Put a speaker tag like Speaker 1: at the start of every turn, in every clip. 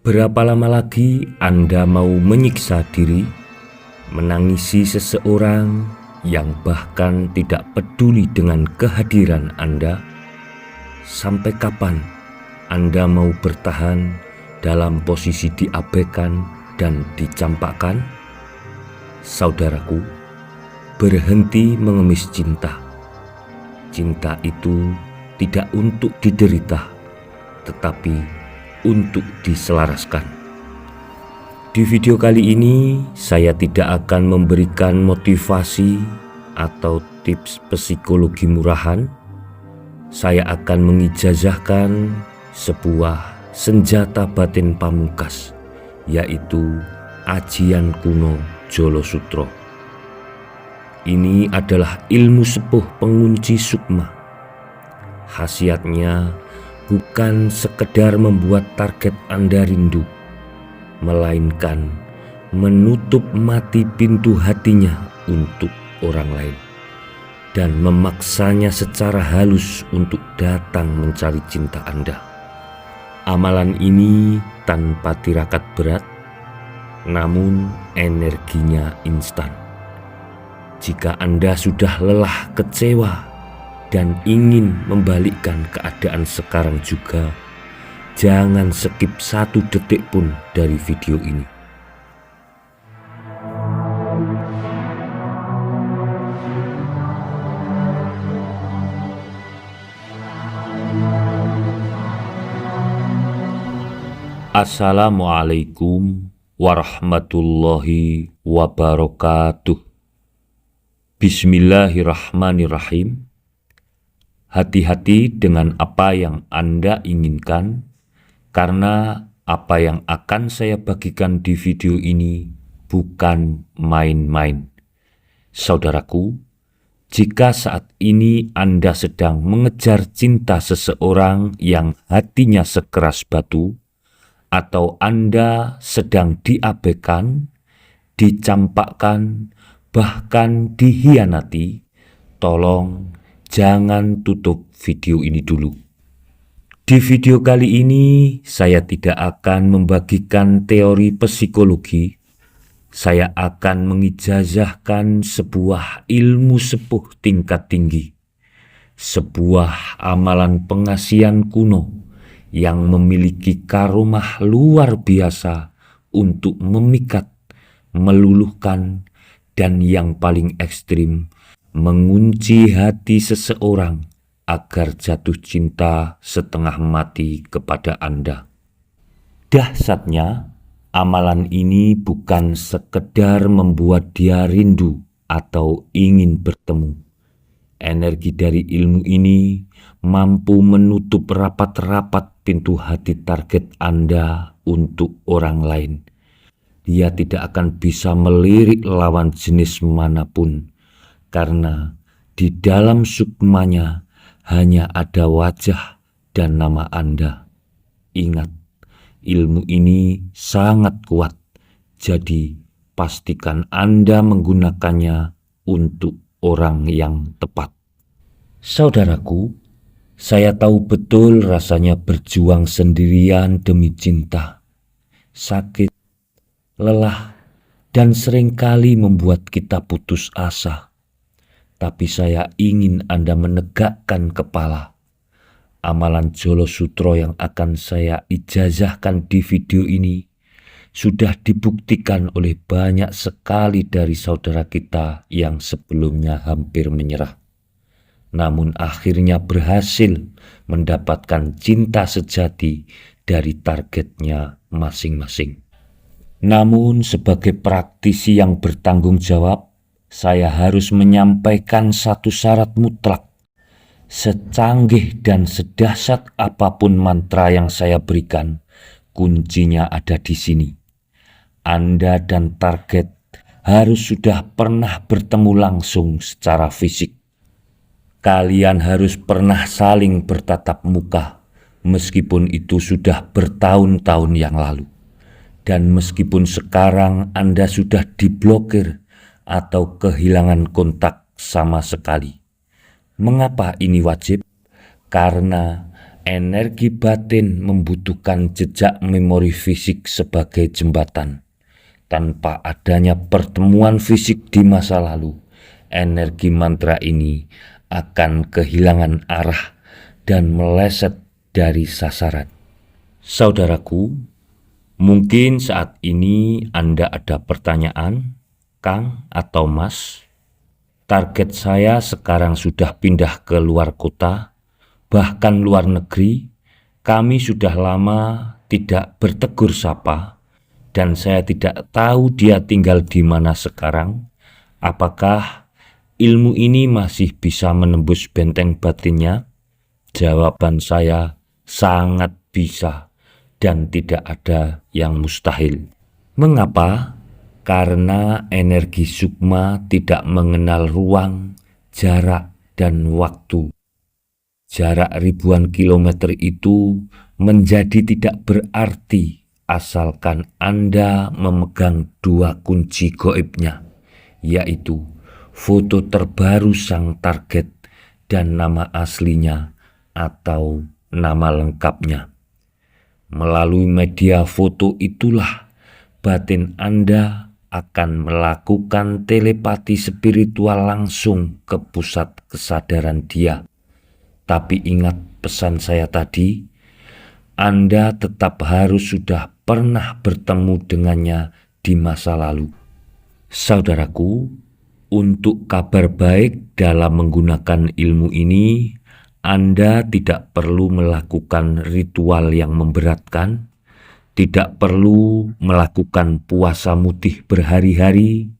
Speaker 1: Berapa lama lagi Anda mau menyiksa diri, menangisi seseorang yang bahkan tidak peduli dengan kehadiran Anda? Sampai kapan Anda mau bertahan dalam posisi diabaikan dan dicampakkan? Saudaraku, berhenti mengemis cinta. Cinta itu tidak untuk diderita, tetapi untuk diselaraskan. Di video kali ini, saya tidak akan memberikan motivasi atau tips psikologi murahan. Saya akan mengijazahkan sebuah senjata batin pamungkas, yaitu ajian kuno Jolo Sutro. Ini adalah ilmu sepuh pengunci sukma. Khasiatnya bukan sekedar membuat target Anda rindu, melainkan menutup mati pintu hatinya untuk orang lain dan memaksanya secara halus untuk datang mencari cinta Anda. Amalan ini tanpa tirakat berat, namun energinya instan. Jika Anda sudah lelah, kecewa, dan ingin membalikkan keadaan sekarang juga, jangan skip 1 detik pun dari video ini. Assalamualaikum warahmatullahi wabarakatuh. Bismillahirrahmanirrahim. Hati-hati dengan apa yang Anda inginkan, karena apa yang akan saya bagikan di video ini bukan main-main. Saudaraku, jika saat ini Anda sedang mengejar cinta seseorang yang hatinya sekeras batu, atau Anda sedang diabaikan, dicampakkan, bahkan dihianati, tolong jangan tutup video ini dulu. Di video kali ini saya tidak akan membagikan teori psikologi. Saya akan mengijazahkan sebuah ilmu sepuh tingkat tinggi, sebuah amalan pengasihan kuno yang memiliki karomah luar biasa untuk memikat, meluluhkan, dan yang paling ekstrim, mengunci hati seseorang agar jatuh cinta setengah mati kepada Anda. Dahsyatnya, amalan ini bukan sekedar membuat dia rindu atau ingin bertemu. Energi dari ilmu ini mampu menutup rapat-rapat pintu hati target Anda untuk orang lain. Dia tidak akan bisa melirik lawan jenis manapun, karena di dalam sukmanya hanya ada wajah dan nama Anda. Ingat, ilmu ini sangat kuat, jadi pastikan Anda menggunakannya untuk orang yang tepat. Saudaraku, saya tahu betul rasanya berjuang sendirian demi cinta. Sakit, lelah, dan seringkali membuat kita putus asa. Tapi saya ingin Anda menegakkan kepala. Amalan Jolo Sutro yang akan saya ijazahkan di video ini sudah dibuktikan oleh banyak sekali dari saudara kita yang sebelumnya hampir menyerah, namun akhirnya berhasil mendapatkan cinta sejati dari targetnya masing-masing. Namun sebagai praktisi yang bertanggung jawab, saya harus menyampaikan satu syarat mutlak. Secanggih dan sedahsyat apapun mantra yang saya berikan, kuncinya ada di sini. Anda dan target harus sudah pernah bertemu langsung secara fisik. Kalian harus pernah saling bertatap muka, meskipun itu sudah bertahun-tahun yang lalu. Dan meskipun sekarang Anda sudah diblokir atau kehilangan kontak sama sekali. Mengapa ini wajib? Karena Energi batin membutuhkan jejak memori fisik sebagai jembatan. Tanpa adanya pertemuan fisik di masa lalu, energi mantra ini akan kehilangan arah dan meleset dari sasaran. Saudaraku, mungkin saat ini Anda ada pertanyaan, Kang atau Mas. Target saya sekarang sudah pindah ke luar kota, bahkan luar negeri. Kami sudah lama tidak bertegur sapa, dan saya tidak tahu dia tinggal di mana sekarang. Apakah ilmu ini masih bisa menembus benteng batinnya? Jawaban saya sangat bisa, dan tidak ada yang mustahil. Mengapa? Karena energi sukma tidak mengenal ruang, jarak, dan waktu. Jarak ribuan kilometer itu menjadi tidak berarti asalkan Anda memegang dua kunci gaibnya, yaitu foto terbaru sang target dan nama aslinya atau nama lengkapnya. Melalui media foto itulah batin Anda akan melakukan telepati spiritual langsung ke pusat kesadaran dia. Tapi ingat pesan saya tadi, Anda tetap harus sudah pernah bertemu dengannya di masa lalu. Saudaraku, untuk kabar baik dalam menggunakan ilmu ini, Anda tidak perlu melakukan ritual yang memberatkan, tidak perlu melakukan puasa mutih berhari-hari,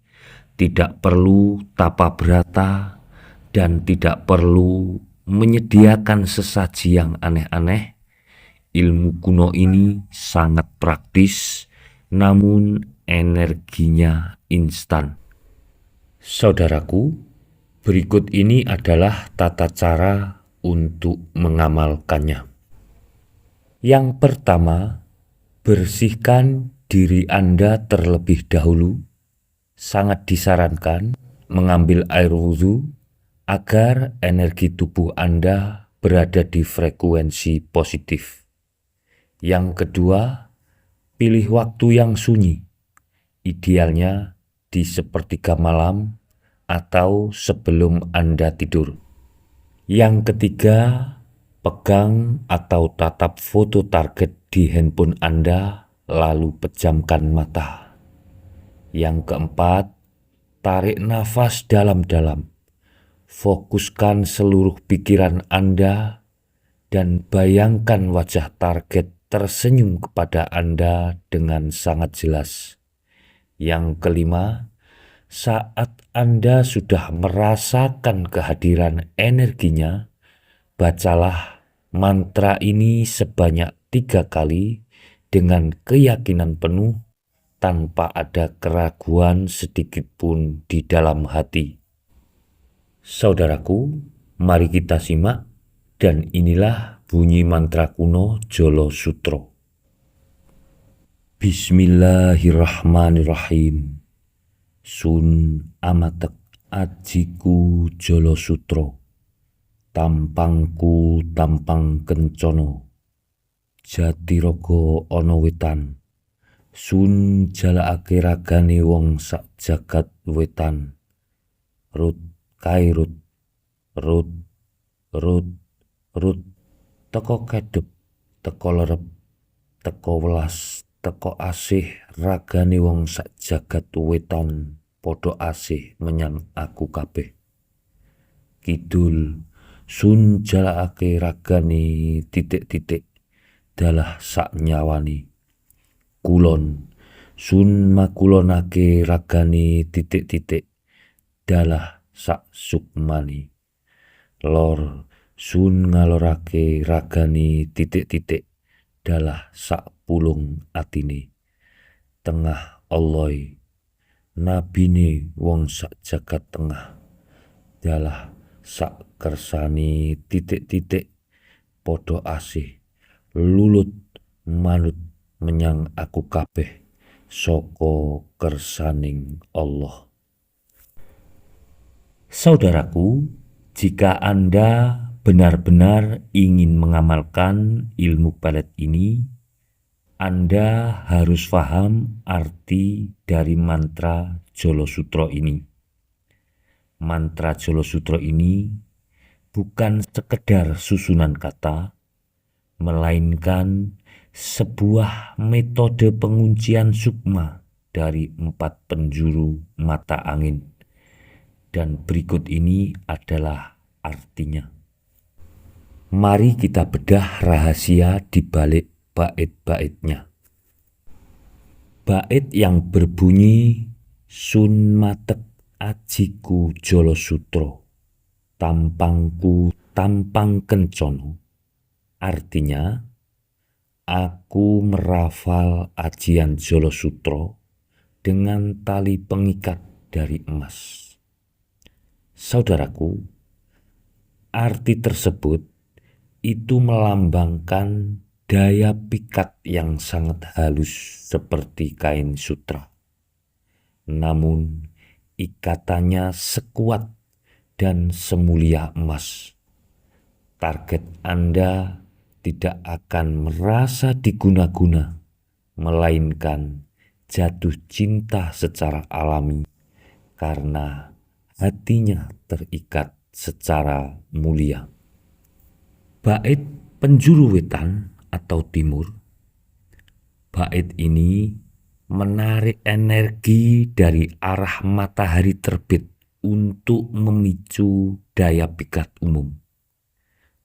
Speaker 1: tidak perlu tapa berata, dan tidak perlu menyediakan sesaji yang aneh-aneh. Ilmu kuno ini sangat praktis, namun energinya instan. Saudaraku, berikut ini adalah tata cara untuk mengamalkannya. Yang pertama, bersihkan diri Anda terlebih dahulu. Sangat disarankan mengambil air wudhu agar energi tubuh Anda berada di frekuensi positif. Yang kedua, pilih waktu yang sunyi. Idealnya di sepertiga malam atau sebelum Anda tidur. Yang ketiga, pegang atau tatap foto target di handphone Anda, lalu pejamkan mata. Yang keempat, tarik nafas dalam-dalam. Fokuskan seluruh pikiran Anda dan bayangkan wajah target tersenyum kepada Anda dengan sangat jelas. Yang kelima, saat Anda sudah merasakan kehadiran energinya, bacalah mantra ini sebanyak 3 kali dengan keyakinan penuh tanpa ada keraguan sedikit pun di dalam hati. Saudaraku, mari kita simak, dan inilah bunyi mantra kuno Jolo Sutro. Bismillahirrahmanirrahim. Sun amatek ajiku Jolo Sutro. Tampangku tampang kencono, Jatirogo ana wetan. Sun jalakake ragane wong sak jagat wetan. Rut kairut, rut, rut, rut, teko kedep, teko lerep, teko welas, teko asih ragane wong sak jagat wetan, podo asih menyang aku kabeh. Kidul, sun jalakake ragane titik-titik, dalah sak nyawani. Kulon, sun makulonake ragane titik-titik, dalah sak sukmani. Lor, sun ngalorake ragane titik-titik, dalah sak pulung atine. Tengah Allahai, nabine wong sak jagat tengah, dalah sak kersane titik-titik, podo asih lulut manut menyang aku kabeh saka kersaning Allah. Saudaraku, jika Anda benar-benar ingin mengamalkan ilmu pelet ini, Anda harus paham arti dari mantra Jolo Sutro ini. Mantra Jolo Sutro ini bukan sekedar susunan kata, melainkan sebuah metode penguncian sukma dari 4 penjuru mata angin. Dan berikut ini adalah artinya. Mari kita bedah rahasia di balik bait-baitnya. Bait yang berbunyi Sun Matek Ajiku Jolo Sutro, tampangku tampang kencono. Artinya, aku merafal ajian Jolo Sutro dengan tali pengikat dari emas. Saudaraku, arti tersebut itu melambangkan daya pikat yang sangat halus seperti kain sutra. Namun, ikatannya sekuat dan semulia emas. Target Anda tidak akan merasa diguna-guna, melainkan jatuh cinta secara alami karena hatinya terikat secara mulia. Bait penjuru wetan atau timur. Bait ini menarik energi dari arah matahari terbit untuk memicu daya pikat umum.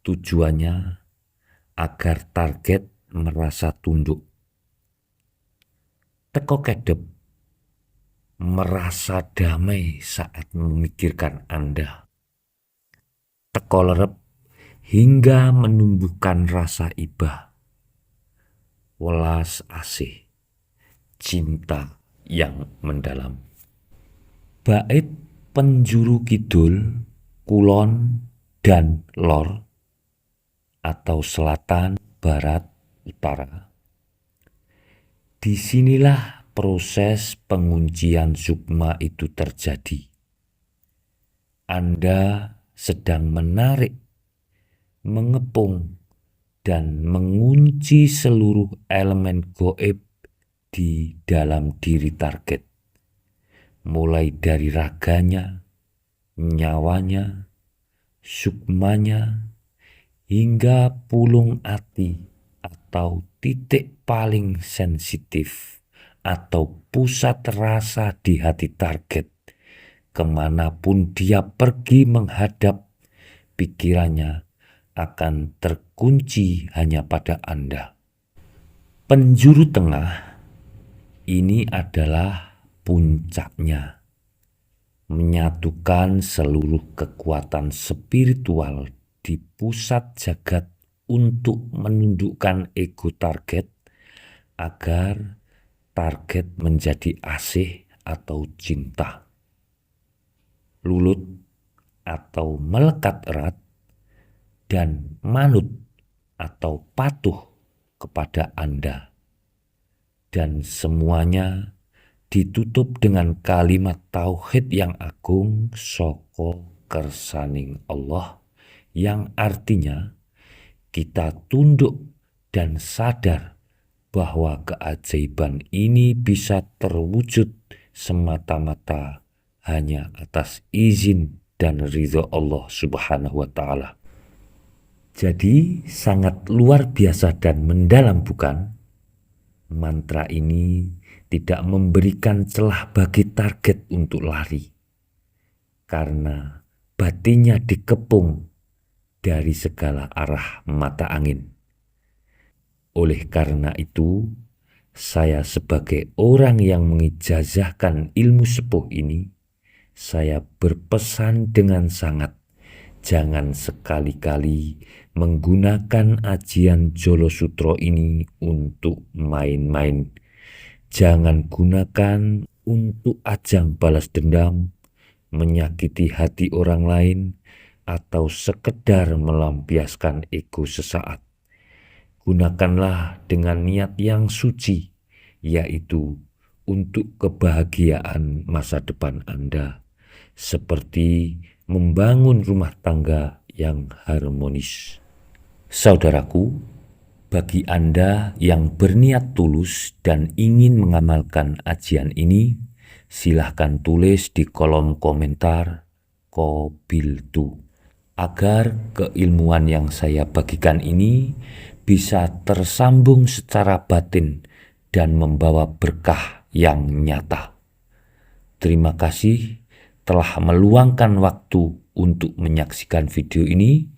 Speaker 1: Tujuannya agar target merasa tunduk. Teko kedep merasa damai saat memikirkan Anda. Teko lerep hingga menumbuhkan rasa ibah. Welas asih, cinta yang mendalam. Bait penjuru kidul, kulon, dan lor atau selatan, barat, utara. Disinilah proses penguncian sukma itu terjadi. Anda sedang menarik, mengepung, dan mengunci seluruh elemen goib di dalam diri target. Mulai dari raganya, nyawanya, sukmanya, hingga pulung ati atau titik paling sensitif atau pusat rasa di hati target. Kemanapun dia pergi menghadap, pikirannya akan terkunci hanya pada Anda. Penjuru tengah ini adalah puncaknya, menyatukan seluruh kekuatan spiritual di pusat jagat untuk menundukkan ego target agar target menjadi asih atau cinta, lulut atau melekat erat, dan manut atau patuh kepada Anda. Dan semuanya ditutup dengan kalimat tauhid yang agung soko kersaning Allah, yang artinya kita tunduk dan sadar bahwa keajaiban ini bisa terwujud semata-mata hanya atas izin dan ridho Allah Subhanahu wa Ta'ala. Jadi sangat luar biasa dan mendalam, bukan? Mantra ini tidak memberikan celah bagi target untuk lari, karena batinnya dikepung dari segala arah mata angin. Oleh karena itu, saya sebagai orang yang mengijazahkan ilmu sepuh ini, saya berpesan dengan sangat, jangan sekali-kali menggunakan ajian Jolo Sutro ini untuk main-main. Jangan gunakan untuk ajang balas dendam, menyakiti hati orang lain, atau sekedar melampiaskan ego sesaat. Gunakanlah dengan niat yang suci, yaitu untuk kebahagiaan masa depan Anda, seperti membangun rumah tangga yang harmonis. Saudaraku, bagi Anda yang berniat tulus dan ingin mengamalkan ajian ini, silahkan tulis di kolom komentar Qabiltu, agar keilmuan yang saya bagikan ini bisa tersambung secara batin dan membawa berkah yang nyata. Terima kasih telah meluangkan waktu untuk menyaksikan video ini.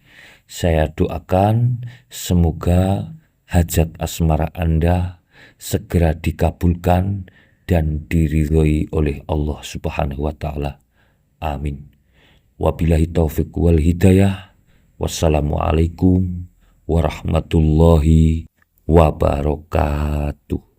Speaker 1: Saya doakan semoga hajat asmara Anda segera dikabulkan dan diridhoi oleh Allah Subhanahu wa Ta'ala. Amin. Wabillahi taufiq wal hidayah. Wassalamualaikum warahmatullahi wabarakatuh.